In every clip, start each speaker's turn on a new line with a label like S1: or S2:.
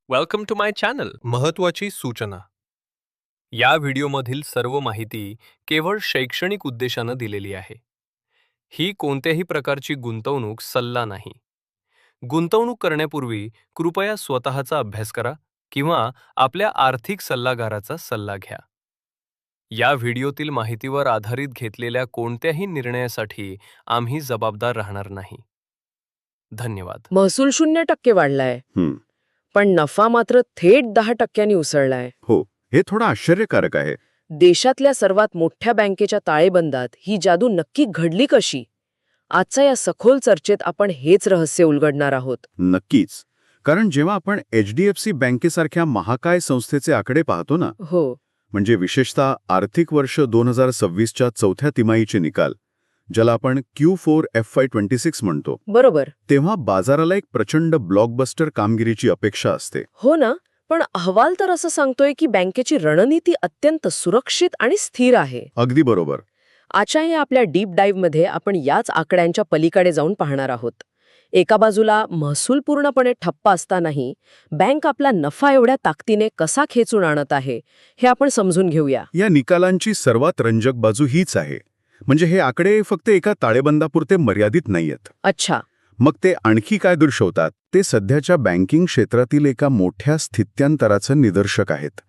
S1: Welcome to my channel. महत्त्वाची सूचना. या व्हिडिओमधील सर्व माहिती केवळ शैक्षणिक उद्देशानं दिलेली आहे. ही कोणत्याही प्रकारची गुंतवणूक सल्ला नाही. गुंतवणूक करण्यापूर्वी कृपया स्वतःचा अभ्यास करा किंवा आपल्या आर्थिक सल्लागाराचा सल्ला घ्या. या व्हिडिओतील माहितीवर आधारित घेतलेल्या कोणत्याही निर्णयासाठी आम्ही जबाबदार राहणार नाही. धन्यवाद.
S2: महसूल 0% वाढलाय, पण नफा मात्र थेट 10% उसळलाय.
S3: हो, हे थोडं आश्चर्यकारक आहे.
S2: देशातल्या सर्वात मोठ्या बँकेच्या ताळेबंदात ही जादू नक्की घडली कशी? आजच्या या सखोल चर्चेत आपण हेच रहस्य उलगडणार आहोत.
S3: नक्कीच. कारण जेव्हा आपण HDFC बँकेसारख्या महाकाय संस्थेचे आकडे पाहतो ना,
S2: हो,
S3: म्हणजे विशेषतः आर्थिक वर्ष 2026च्या चौथ्या तिमाहीचे निकाल, ज्याला आपण Q4 FY26 म्हणतो,
S2: बरोबर.
S3: तेव्हा बाजाराला एक प्रचंड ब्लॉकबस्टर कामगिरीची अपेक्षा असते.
S2: हो ना, पण अहवाल तर असं सांगतोय की बँकेची रणनीती अत्यंत सुरक्षित आणि स्थिर आहे.
S3: अगदी बरोबर.
S2: आजच्या या आपल्या डीप डाईव्हमध्ये आपण याच आकड्यांच्या पलीकडे जाऊन पाहणार आहोत. एका बाजूला महसूल पूर्णपणे ठप्प असतानाही बँक आपला नफा एवढ्या ताकदीने कसा खेचून आणत आहे हे आपण समजून घेऊया.
S3: या निकालांची सर्वात रंजक बाजू हीच आहे. म्हणजे हे आकडे फक्त एका ताळेबंदापुरते मर्यादित नाहीयेत.
S2: अच्छा.
S3: मग ते आणखी काय दर्शवतात? ते सध्याच्या बँकिंग क्षेत्रातील एका मोठ्या स्थित्यांतराचं निदर्शक आहेत.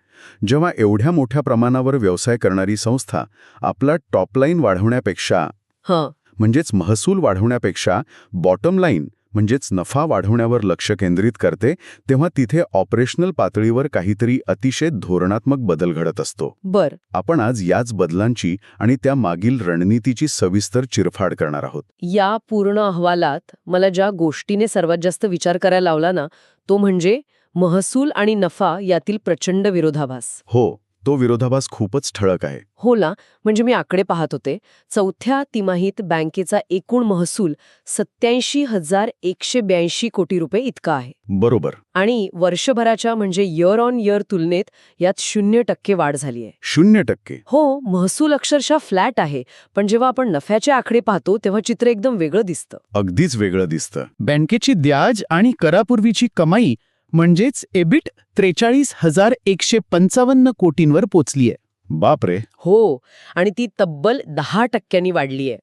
S3: जेव्हा एवढ्या मोठ्या प्रमाणावर व्यवसाय करणारी संस्था आपला टॉपलाईन वाढवण्यापेक्षा म्हणजेच महसूल वाढवण्यापेक्षा बॉटम लाईन म्हणजेच नफा वाढवण्यावर लक्ष केंद्रित करते, तेव्हा तिथे ऑपरेशनल पातळीवर काहीतरी अतिशय धोरणात्मक बदल घडत असतो.
S2: बर.
S3: आपण आज याच बदलांची आणि त्या मागील रणनीतीची सविस्तर चिरफाड करणार आहोत.
S2: या पूर्ण अहवालात मला ज्या गोष्टीने सर्वात जास्त विचार करायला लावला ना, तो म्हणजे महसूल आणि नफा यातील प्रचंड विरोधाभास.
S3: हो, तो विरोधाभास खूपच ठळक आहे.
S2: हो ना, म्हणजे मी आकडे पाहत होते. चौथ्या तिमाहीत बँकेचा एकूण महसूल 87,182 कोटी रुपये इतका आहे.
S3: बरोबर.
S2: आणि वर्षभराच्या म्हणजे इयर ऑन इयर तुलनेत यात 0% वाढ झाली आहे.
S3: 0%?
S2: हो, महसूल अक्षरशः फ्लॅट आहे, पण जेव्हा आपण नफ्याचे आकडे पाहतो तेव्हा चित्र एकदम वेगळं दिसतं.
S3: अगदीच वेगळं दिसतं.
S4: बँकेची द्याज आणि करापूर्वीची कमाई म्हणजेच एबिट 43,155 कोटींवर पोचलीय.
S3: बापरे.
S2: हो, आणि ती तब्बल 10% वाढलीय.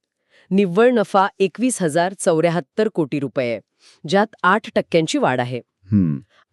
S2: निव्वळ नफा 21,074 कोटी रुपये आहे, ज्यात 8% वाढ आहे.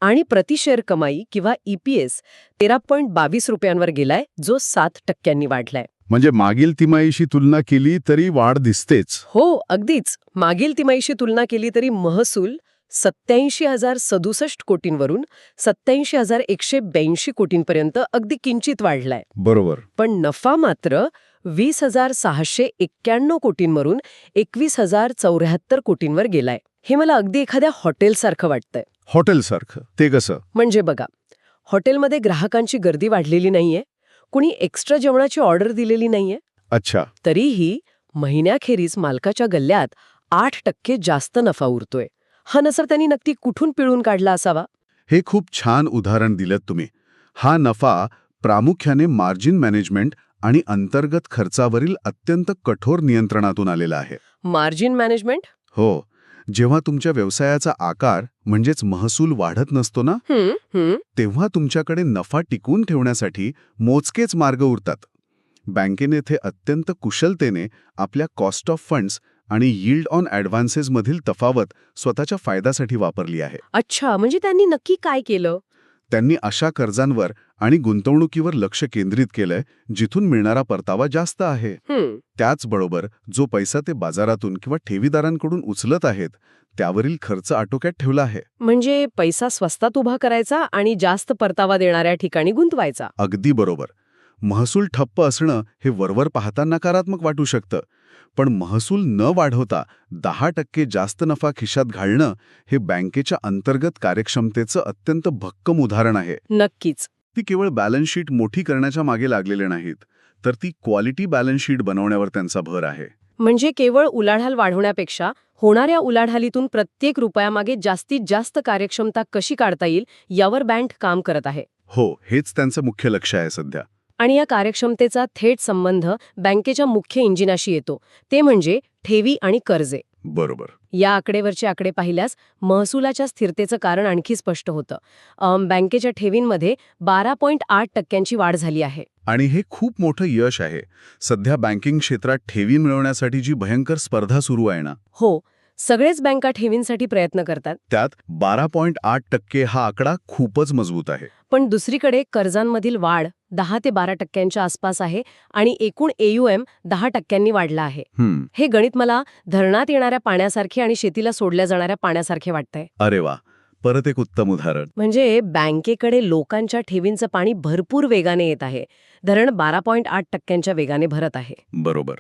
S2: आणि प्रतिशेअर कमाई किंवा EPS 13.22 रुपयांवर गेलाय, जो 7% वाढलाय.
S3: म्हणजे मागील तिमाहीशी तुलना केली तरी वाढ दिसतेच.
S2: हो, अगदीच. मागील तिमाहीशी तुलना केली तरी महसूल 87,067 कोटींवरून 87,182 कोटींपर्यंत अगदी किंचित वाढलाय.
S3: बरोबर.
S2: पण नफा मात्र 20,691 कोटींवरून 21,074 कोटींवर गेलाय. हे मला अगदी एखाद्या हॉटेलसारखं वाटतंय.
S3: हॉटेलसारखं? ते कसं?
S2: म्हणजे बघा, हॉटेलमध्ये ग्राहकांची गर्दी वाढलेली नाहीये, कुणी एक्स्ट्रा जेवणाची ऑर्डर दिलेली नाहीये.
S3: अच्छा.
S2: तरीही महिन्याखेरीज मालकाच्या गल्ल्यात 8% जास्त नफा उरतोय. हा नसर त्यांनी नक्की कुठून पिळून काढला असावा?
S3: हे खूप छान उदाहरण दिलं तुम्ही. हा नफा प्रामुख्याने मार्जिन मॅनेजमेंट आणि अंतर्गत खर्चावरील अत्यंत कठोर नियंत्रणातून आलेला आहे.
S2: Margin management?
S3: हो. जेव्हा तुमच्या व्यवसायाचा आकार म्हणजेच महसूल वाढत नसतो ना, तेव्हा तुमच्याकडे नफा टिकवून ठेवण्यासाठी मोजकेच मार्ग उरतात. बँकेने ते अत्यंत कुशलतेने आपल्या कॉस्ट ऑफ फंड्स आणि यील्ड ऑन ॲडव्हान्सेस मधील तफावत स्वतःच्या फायद्यासाठी वापरली आहे.
S2: अच्छा, म्हणजे त्यांनी नक्की काय केलं?
S3: त्यांनी अशा कर्जांवर आणि गुंतवणुकीवर लक्ष केंद्रित केलंय जिथून मिळणारा परतावा जास्त आहे. त्याचबरोबर जो पैसा ते बाजारातून किंवा ठेवीदारांकडून उचलत आहेत त्यावरील खर्च आटोक्यात ठेवला आहे.
S2: म्हणजे पैसा स्वस्तात उभा करायचा आणि जास्त परतावा देणाऱ्या ठिकाणी गुंतवायचा.
S3: अगदी बरोबर. महसूल ठप्प असणं हे वरवर पाहता नकारात्मक वाटू शकतं, पण महसूल न वाढवता 10% जास्त नफा खिशात घालणं हे बँकेच्या अंतर्गत कार्यक्षमतेचं अत्यंत भक्कम उदाहरण आहे.
S2: नक्कीच.
S3: ती केवळ बॅलन्स शीट मोठी करण्याच्या मागे लागलेले नाहीत, तर ती क्वालिटी बॅलन्स शीट बनवण्यावर त्यांचा भर आहे.
S2: म्हणजे केवळ उलाढाल वाढवण्यापेक्षा होणाऱ्या उलाढालीतून प्रत्येक रुपयामागे जास्तीत जास्त कार्यक्षमता कशी काढता येईल यावर बँक काम करत आहे.
S3: हो, हेच त्यांचं मुख्य लक्ष आहे सध्या.
S2: आणि या कार्यक्षमतेचा थेट संबंध बँकेच्या मुख्य इंजिनाशी येतो, ते म्हणजे ठेवी आणि कर्जे.
S3: बरोबर.
S2: या आकडेवरचे आकडे पाहिल्यास महसुलाच्या स्थिरतेचं कारण आणखी स्पष्ट होतं. बँकेच्या ठेवींमध्ये 12.8% वाढ झाली आहे.
S3: आणि हे खूप मोठं यश आहे. सध्या बँकिंग क्षेत्रात ठेवी मिळवण्यासाठी जी भयंकर स्पर्धा सुरू आहे ना,
S2: हो, सगळेच बँका ठेवींसाठी प्रयत्न करतात.
S3: त्यात 12.8% हा आकडा खूपच मजबूत आहे.
S2: पण दुसरीकडे कर्जांमधील वाढ 10 ते 12% आसपास आहे आणि एकूण AUM 10% वाढला आहे. हे गणित मला धरणात येणाऱ्या पाण्यासारखे आणि शेतीला सोडल्या जाणाऱ्या पाण्यासारखे वाटतंय.
S3: अरे वा, परत एक उत्तम उदाहरण.
S2: म्हणजे बँकेकडे लोकांच्या ठेवींचं पाणी भरपूर वेगाने येत आहे. धरण 12.8% वेगाने भरत आहे.
S3: बरोबर.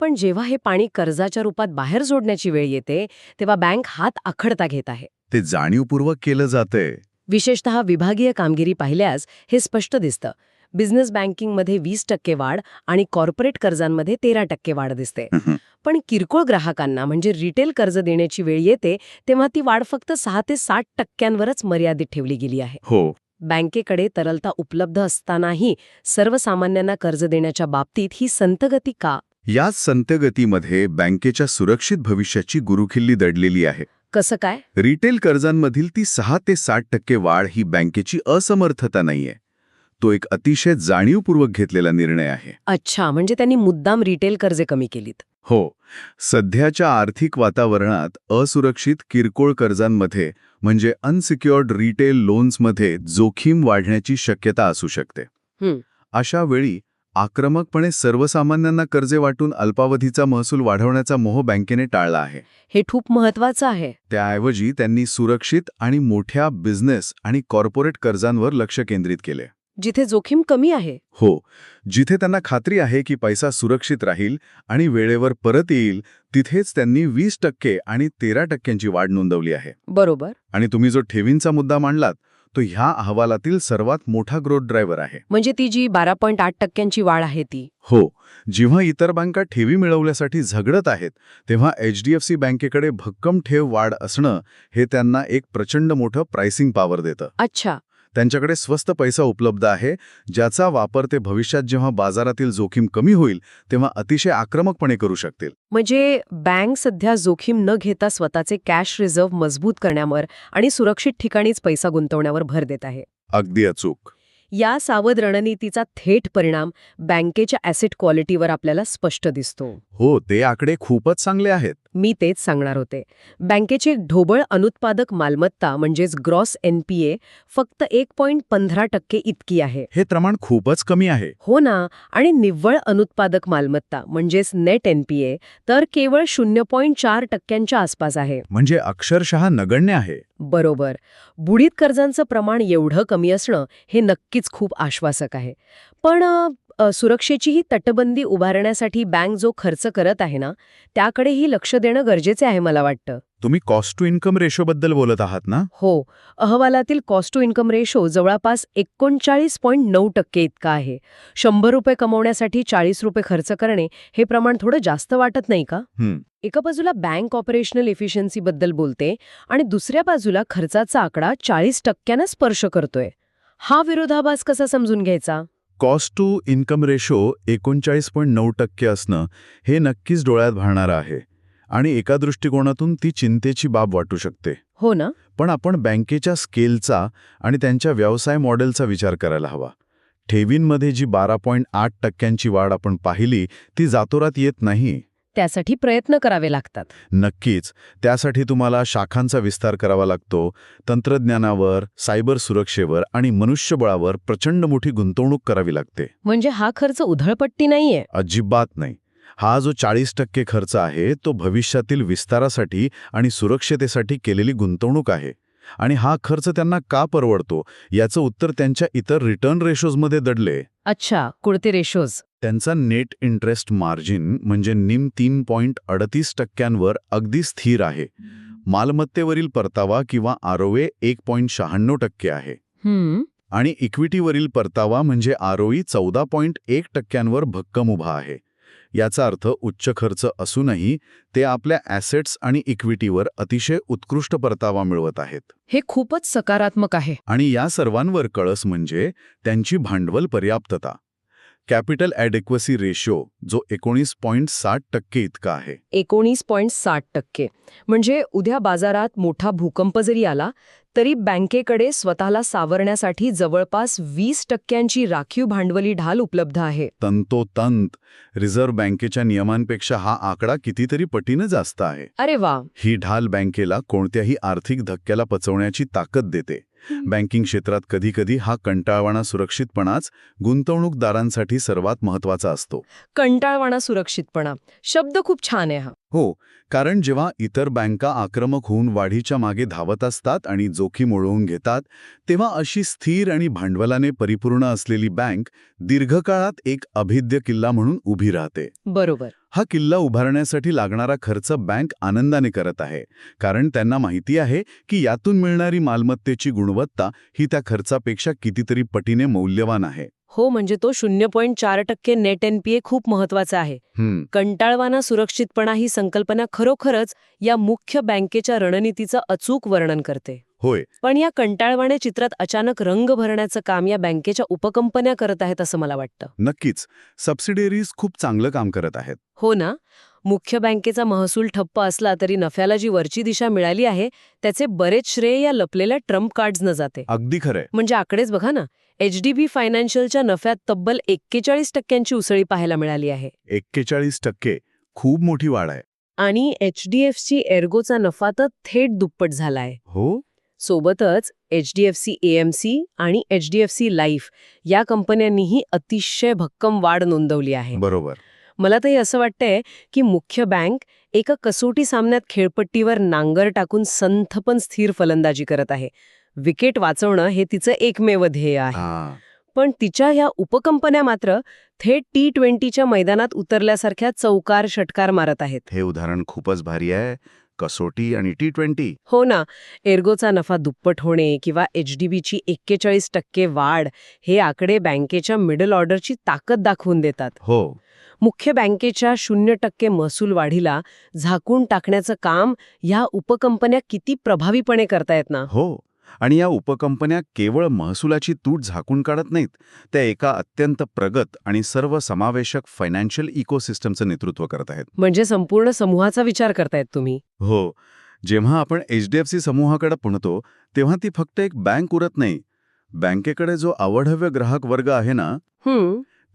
S2: पण जेव्हा हे पाणी कर्जाच्या रूपात बाहेर सोडण्याची वेळ येते तेव्हा बँक हात आखडता घेत आहे.
S3: ते जाणीवपूर्वक केलं जातंय.
S2: विशेषतः विभागीय कामगिरी पाहिल्यास हे स्पष्ट दिसतं. बिझनेस बँकिंगमध्ये 20% वाढ आणि कॉर्पोरेट कर्जांमध्ये 13% वाढ दिसते. पण किरकोळ ग्राहकांना म्हणजे रिटेल कर्ज देण्याची वेळ येते तेव्हा ती वाढ फक्त 6 ते 60%वरच मर्यादित ठेवली गेली आहे.
S3: हो.
S2: बँकेकडे तरलता उपलब्ध असतानाही सर्वसामान्यांना कर्ज देण्याच्या बाबतीत ही संथगती का?
S3: याच संथगतीमध्ये बँकेच्या सुरक्षित भविष्याची गुरुखिल्ली दडलेली आहे.
S2: कसं काय?
S3: रिटेल कर्जांमधील ती 6 ते 60% वाढ ही बँकेची असमर्थता नाहीये. तो एक अतिशय जाणीवपूर्वक घेतलेला निर्णय आहे.
S2: अच्छा, म्हणजे त्यांनी मुद्दाम रिटेल कर्जे कमी केलीत.
S3: हो. सध्याच्या आर्थिक वातावरणात असुरक्षित किरकोळ कर्जांमध्ये म्हणजे अनसिक्युअर्ड रिटेल लोन्समध्ये जोखीम वाढण्याची शक्यता असू शकते. अशा वेळी आक्रमकपणे सर्वसामान्यांना कर्जे वाटून अल्पावधीचा महसूल वाढवण्याचा मोह बँकेने टाळला आहे.
S2: हे खूप महत्वाचं आहे.
S3: त्याऐवजी त्यांनी सुरक्षित आणि मोठ्या बिझनेस आणि कॉर्पोरेट कर्जांवर लक्ष केंद्रित केले.
S2: जिथे जोखीम कमी आहे.
S3: हो, जिथे त्यांना खात्री आहे की पैसा सुरक्षित राहील आणि वेळेवर परत येईल, तिथेच त्यांनी 20% आणि 13%ची वाढ नोंदवली आहे.
S2: बरोबर.
S3: आणि तुम्ही जो ठेवींचा मुद्दा मांडलात तो ह्या अहवालातील सर्वात मोठा ग्रोथ ड्रायव्हर आहे.
S2: म्हणजे ती जी 12.8%ची वाढ आहे ती.
S3: हो. जेव्हा इतर बँका ठेवी मिळवण्यासाठी झगडत आहेत तेव्हा HDFC बँकेकडे भक्कम ठेव वाढ असणं हे त्यांना एक प्रचंड मोठं प्राइसिंग पॉवर देतं.
S2: अच्छा.
S3: त्यांच्याकडे स्वस्त पैसा उपलब्ध आहे ज्याचा वापर ते भविष्यात जेव्हा बाजारातील जोखीम कमी होईल तेव्हा अतिशय आक्रमकपणे करू शकतील.
S2: म्हणजे बँक सध्या जोखीम न घेता स्वतःचे कॅश रिझर्व्ह मजबूत करण्यावर आणि सुरक्षित ठिकाणीच पैसा गुंतवण्यावर भर देत आहे.
S3: अगदी अचूक.
S2: या सावध रणनीतीचा थेट परिणाम बँकेच्या ॲसेट क्वालिटीवर आपल्याला स्पष्ट दिसतो.
S3: हो, ते आकडे खूपच चांगले आहेत.
S2: मी तेच सांगणार होते. बँकेची ढोबळ अनुत्पादक मालमत्ता म्हणजेच ग्रॉस NPA फक्त 1.15% इतकी आहे.
S3: हे प्रमाण खूपच कमी आहे.
S2: हो ना. आणि निव्वळ अनुत्पादक मालमत्ता म्हणजेच नेट NPA तर केवळ 0.4%च्या आसपास आहे.
S3: म्हणजे अक्षरशः नगण्य आहे.
S2: बरोबर. बुडीत कर्जांचं प्रमाण एवढं कमी असणं हे नक्कीच खूप आश्वासक आहे. पण सुरक्षेची ही तटबंदी उभारण्यासाठी बँक जो खर्च करत आहे ना त्याकडेही लक्ष देणं गरजेचे आहे मला वाटतं.
S3: तुम्ही कॉस्ट टू इन्कम रेशोबद्दल बोलत आहात ना?
S2: हो. अहवालातील कॉस्ट टू इन्कम रेशो जवळपास 39.9% इतका आहे. 100 रुपये कमवण्यासाठी 40 रुपये खर्च करणे हे प्रमाण थोडं जास्त वाटत नाही का? एका बाजूला बँक ऑपरेशनल एफिशियन्सीबद्दल बोलते आणि दुसऱ्या बाजूला खर्चाचा आकडा 40%नं स्पर्श करतोय. हा विरोधाभास कसा समजून घ्यायचा?
S3: कॉस्ट टू इन्कम रेशो 39.9% असणं हे नक्कीच डोळ्यात भाळणारं आहे आणि एका दृष्टिकोनातून ती चिंतेची बाब वाटू शकते.
S2: हो ना.
S3: पण आपण बँकेच्या स्केलचा आणि त्यांच्या व्यवसाय मॉडेलचा विचार करायला हवा. ठेवींमध्ये जी 12.8%ची वाढ आपण पाहिली ती जातोरात येत नाही.
S2: त्यासाठी प्रयत्न करावे लागतात.
S3: नक्कीच. त्यासाठी तुम्हाला शाखांचा विस्तार करावा लागतो. तंत्रज्ञानावर, सायबर सुरक्षेवर आणि मनुष्यबळावर प्रचंड मोठी गुंतवणूक करावी लागते.
S2: म्हणजे हा खर्च उधळपट्टी नाहीये.
S3: अजिबात नाही. हा जो 40% खर्च आहे तो भविष्यातील विस्तारासाठी आणि सुरक्षतेसाठी केलेली गुंतवणूक आहे. आणि हा खर्च त्यांना का परवडतो याचं उत्तर त्यांच्या इतर रिटर्न रेशोजमध्ये दडले.
S2: अच्छा, कोणते रेशोज?
S3: त्यांचा नेट इंटरेस्ट मार्जिन म्हणजे निम 3.38%वर अगदी स्थिर आहे. मालमत्तेवरील परतावा किंवा ROA 1.96% आहे. आणि इक्विटीवरील परतावा म्हणजे ROE 14.1%वर भक्कम उभा आहे. याचा अर्थ उच्च खर्च असूनही ते आपल्या ॲसेट्स आणि इक्विटीवर अतिशय उत्कृष्ट परतावा मिळवत आहेत.
S2: हे खूपच सकारात्मक आहे.
S3: आणि या सर्वांवर कळस म्हणजे त्यांची भांडवल पर्याप्तता. कॅपिटल ॲडेक्वसी रेशो जो 19.60% इतका आहे.
S2: 19.60%. म्हणजे उद्या बाजारात मोठा भूकंप जरी आला तरी बँकेकडे स्वतःला सावरण्यासाठी जवळपास 20% राखीव भांडवली ढाल उपलब्ध आहे.
S3: तंतोतंत रिझर्व्ह बँकेच्या नियमांपेक्षा हा आकडा कितीतरी पटीनं जास्त आहे.
S2: अरे वा.
S3: ही ढाल बँकेला कोणत्याही आर्थिक धक्क्याला पचवण्याची ताकद देते. बँकिंग क्षेत्रात कधीकधी हा कंटाळवाणा सुरक्षितपणाच गुंतवणूकदारांसाठी सर्वात महत्वाचा असतो.
S2: कंटाळवाणा सुरक्षितपणा शब्द खूप छान आहे हा.
S3: हो, कारण जेव्हा इतर बँका आक्रमक होऊन वाढीच्या मागे धावत असतात आणि जोखीम ओळवून घेतात, तेव्हा अशी स्थिर आणि भांडवलाने परिपूर्ण असलेली बँक दीर्घकाळात एक अभेद्य किल्ला म्हणून उभी राहते.
S2: बरोबर.
S3: हा किल्ला उभारण्यासाठी लागणारा खर्च बँक आनंदाने करत आहे, कारण त्यांना माहिती आहे की यातून मिळणारी मालमत्तेची गुणवत्ता ही त्या खर्चापेक्षा कितीतरी पटीने मौल्यवान आहे.
S2: हो, म्हणजे तो 0.4% नेट NPA खूप महत्वाचा आहे. कंटाळवाना सुरक्षितपणा ही संकल्पना खरोखरच या मुख्य बँकेच्या रणनीतीचं अचूक वर्णन करते.
S3: होय.
S2: पण या कंटाळवाण्या चित्रात अचानक रंग भरण्याचं काम या बँकेच्या उपकंपन्या करत आहेत असं मला वाटतं.
S3: नक्कीच. सबसिडियरीज खूप चांगलं काम करत आहेत.
S2: हो ना. मुख्य बँकेचा महसूल ठप्प असला तरी नफ्याला जी वरची दिशा मिळाली आहे त्याचे बरेच श्रेय या लपलेल्या ट्रम्प कार्ड्सनं जाते.
S3: अगदी खरंय.
S2: म्हणजे आकडेच बघा ना, HDB फायनान्शियलच्या नफ्यात तब्बल 41% उसळी पाहायला मिळाली आहे.
S3: 41% खूप मोठी वाढ आहे.
S2: आणि HDFC एर्गोचा नफा तर थेट दुप्पट झालाय.
S3: हो.
S2: सोबतच HDFC AMC आणि HDFC लाईफ या कंपन्यांनीही अतिशय भक्कम वाढ नोंदवली आहे.
S3: बरोबर.
S2: मला तरी असं वाटतंय की मुख्य बँक एका कसोटी सामन्यात खेळपट्टीवर नांगर टाकून संथ पण स्थिर फलंदाजी करत आहे. विकेट वाचवणं हे तिचं एकमेव ध्येय आहे. पण तिच्या ह्या उपकंपन्या मात्र थेट T20च्या मैदानात उतरल्यासारख्या चौकार षटकार मारत आहेत.
S3: हे उदाहरण खूपच भारी आहे. कसोटी आणि T20.
S2: हो ना. एर्गोचा नफा दुप्पट होणे किंवा HDBची 41% वाढ हे आकडे बँकेच्या मिडल ऑर्डरची ताकद दाखवून देतात.
S3: हो.
S2: मुख्य बँकेच्या 0% महसूल वाढीला झाकून टाकण्याचं काम ह्या उपकंपन्या किती प्रभावीपणे करतायत ना.
S3: हो. आणि या उपकंपन्या केवळ महसुलाची तूट झाकून काढत नाहीत, त्या एका अत्यंत प्रगत आणि सर्वसमावेशक फायनान्शियल इकोसिस्टमचं नेतृत्व करत आहेत.
S2: म्हणजे संपूर्ण समूहाचा विचार करतायत तुम्ही.
S3: हो. जेव्हा आपण HDFC समूहाकडे पाहतो तेव्हा ती फक्त एक बँक उरत नाही. बँकेकडे जो अवढव्य ग्राहक वर्ग आहे ना,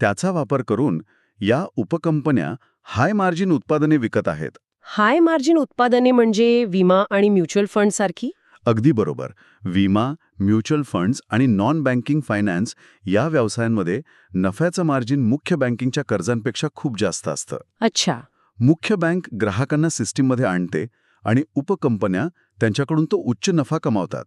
S3: त्याचा वापर करून या उपकंपन्या हाय मार्जिन उत्पादने विकत आहेत.
S2: हाय मार्जिन उत्पादने म्हणजे विमा आणि म्युच्युअल फंड सारखी?
S3: अगदी बरोबर. विमा, म्युच्युअल फंड्स आणि नॉन बँकिंग फायनान्स या व्यवसायांमध्ये नफ्याचं मार्जिन मुख्य बँकिंगच्या कर्जांपेक्षा खूप जास्त असतं.
S2: अच्छा.
S3: मुख्य बँक ग्राहकांना सिस्टीममध्ये आणते आणि उपकंपन्या त्यांच्याकडून तो उच्च नफा कमावतात.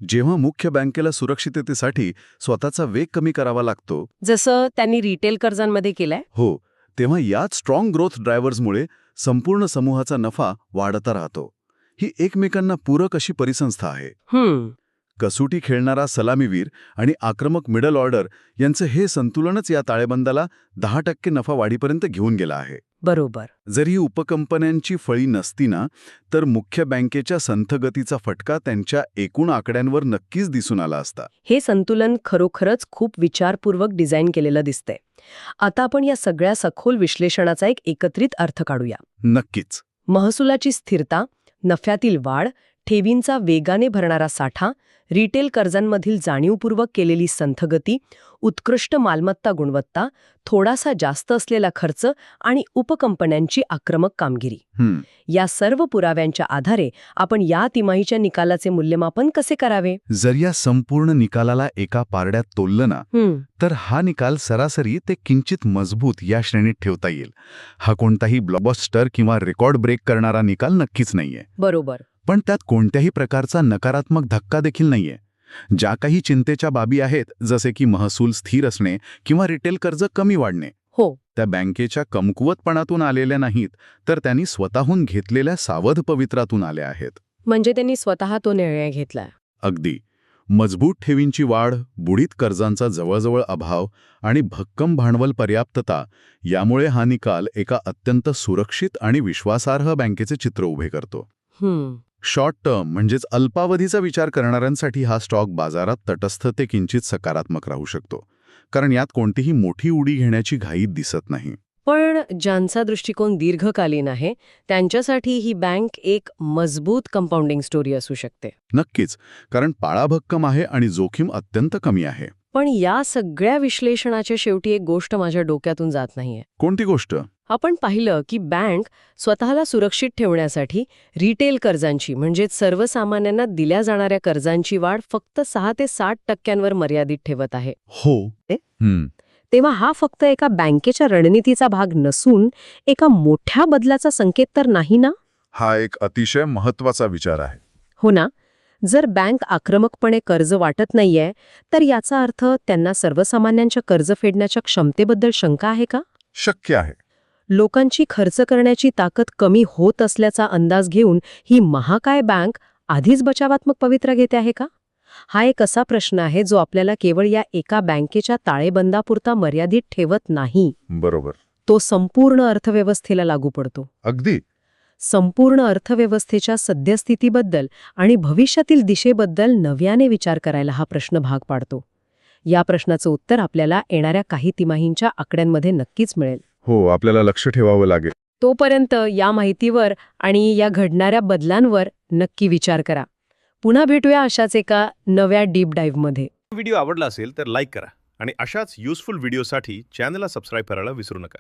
S3: जेव्हा मुख्य बँकेला सुरक्षिततेसाठी स्वतःचा वेग कमी करावा लागतो,
S2: जसं त्यांनी रिटेल कर्जांमध्ये केलंय,
S3: हो, तेव्हा याच स्ट्रॉंग ग्रोथ ड्रायव्हर्समुळे संपूर्ण समूहाचा नफा वाढता राहतो. ही एकमेकांना पूरक अशी परिसंस्था आहे. कसोटी खेळणारा सलामीवीर आणि आक्रमक मिडल ऑर्डर यांचं हे संतुलनच या ताळेबंदाला 10% नफा वाढीपर्यंत घेऊन गेला आहे.
S2: बरोबर.
S3: जर ही उपकंपन्यांची फळी नसती ना, तर मुख्य बँकेच्या संथ गतीचा फटका त्यांच्या एकूण आकड्यांवर नक्कीच दिसून आला असता.
S2: हे संतुलन खरोखरच खूप विचारपूर्वक डिझाईन केलेलं दिसतंय. आता आपण या सगळ्या सखोल विश्लेषणाचा एक एकत्रित अर्थ काढूया.
S3: नक्कीच.
S2: महसुलाची स्थिरता, नफ्यातील वाढ, ठेवींचा वेगाने भरणारा साठा, रिटेल कर्जांमधील जाणीवपूर्वक केलेली संथगती, उत्कृष्ट मालमत्ता गुणवत्ता, थोडासा जास्त असलेला खर्च आणि उपकंपन्यांची आक्रमक कामगिरी. या सर्व पुराव्यांच्या आधारे आपण या तिमाहीच्या निकालाचे मूल्यमापन कसे करावे?
S3: जर या संपूर्ण निकालाला एका पारड्यात तोललं ना, तर हा निकाल सरासरी ते किंचित मजबूत या श्रेणीत ठेवता येईल. हा कोणताही ब्लॉकबस्टर किंवा रेकॉर्ड ब्रेक करणारा निकाल नक्कीच नाहीये.
S2: बरोबर.
S3: पण त्यात कोणत्याही प्रकारचा नकारात्मक धक्का देखील नाहीये. ज्या काही चिंतेच्या बाबी आहेत, जसे की महसूल स्थिर असणे किंवा रिटेल कर्ज कमी वाढणे,
S2: हो,
S3: त्या बँकेच्या कमकुवतपणातून आलेल्या नाहीत, तर त्यांनी स्वतःहून घेतलेल्या सावध पवित्रातून आल्या आहेत.
S2: म्हणजे त्यांनी स्वतः तो निर्णय घेतलाय.
S3: अगदी. मजबूत ठेवींची वाढ, बुडीत कर्जांचा जवळजवळ अभाव आणि भक्कम भांडवल पर्याप्तता यामुळे हा निकाल एका अत्यंत सुरक्षित आणि विश्वासार्ह बँकेचे चित्र उभे करतो. शॉर्ट टर्म म्हणजेच अल्पावधीचा विचार करणाऱ्यांसाठी हा स्टॉक बाजारात तटस्थ ते किंचित सकारात्मक राहू शकतो. कारण यात कोणतीही मोठी उडी घेण्याची घाई दिसत नाही.
S2: पण ज्यांचा दृष्टिकोन दीर्घकालीन आहे त्यांच्यासाठी ही बँक एक मजबूत कंपाऊंडिंग स्टोरी असू शकते.
S3: नक्कीच, कारण पाळाभक्कम आहे आणि जोखीम अत्यंत कमी आहे.
S2: पण या सगळ्या विश्लेषणाच्या शेवटी एक गोष्ट माझ्या डोक्यातून जात नाहीये.
S3: कोणती गोष्ट?
S2: आपण पाहिलं की बँक स्वतःला सुरक्षित ठेवण्यासाठी रिटेल कर्जांची म्हणजेच सर्वसामान्यांना दिल्या जाणाऱ्या कर्जांची वाढ फक्त 6 ते 60% मर्यादित ठेवत आहे.
S3: हो.
S2: तेव्हा हा फक्त एका बँकेच्या रणनीतीचा भाग नसून एका मोठ्या बदलाचा संकेत तर नाही ना?
S3: हा एक अतिशय महत्वाचा विचार आहे.
S2: हो ना. जर बँक आक्रमकपणे कर्ज वाटत नाहीये तर याचा अर्थ त्यांना सर्वसामान्यांच्या कर्ज फेडण्याच्या क्षमतेबद्दल शंका आहे का?
S3: शक्य आहे.
S2: लोकांची खर्च करण्याची ताकद कमी होत असल्याचा अंदाज घेऊन ही महाकाय बँक आधीच बचावात्मक पवित्रा घेते आहे का? हा एक असा प्रश्न आहे जो आपल्याला केवळ या एका बँकेच्या ताळेबंदापुरता मर्यादित ठेवत नाही.
S3: बरोबर.
S2: तो संपूर्ण अर्थव्यवस्थेला लागू पडतो.
S3: अगदी.
S2: संपूर्ण अर्थव्यवस्थेच्या सद्यस्थितीबद्दल आणि भविष्यातील दिशेबद्दल नव्याने विचार करायला हा प्रश्न भाग पाडतो. या प्रश्नाचं उत्तर आपल्याला येणाऱ्या काही तिमाहींच्या आकड्यांमध्ये नक्कीच मिळेल.
S3: हो, आपल्याला लक्ष ठेवावं लागेल.
S2: तोपर्यंत या माहितीवर आणि या घडणाऱ्या बदलांवर नक्की विचार करा. पुन्हा भेटूया अशाच एका नव्या डीप डाईव्हमध्ये.
S5: व्हिडिओ आवडला असेल तर लाईक करा आणि अशाच युजफुल व्हिडिओसाठी चॅनलला सबस्क्राईब करायला विसरू नका.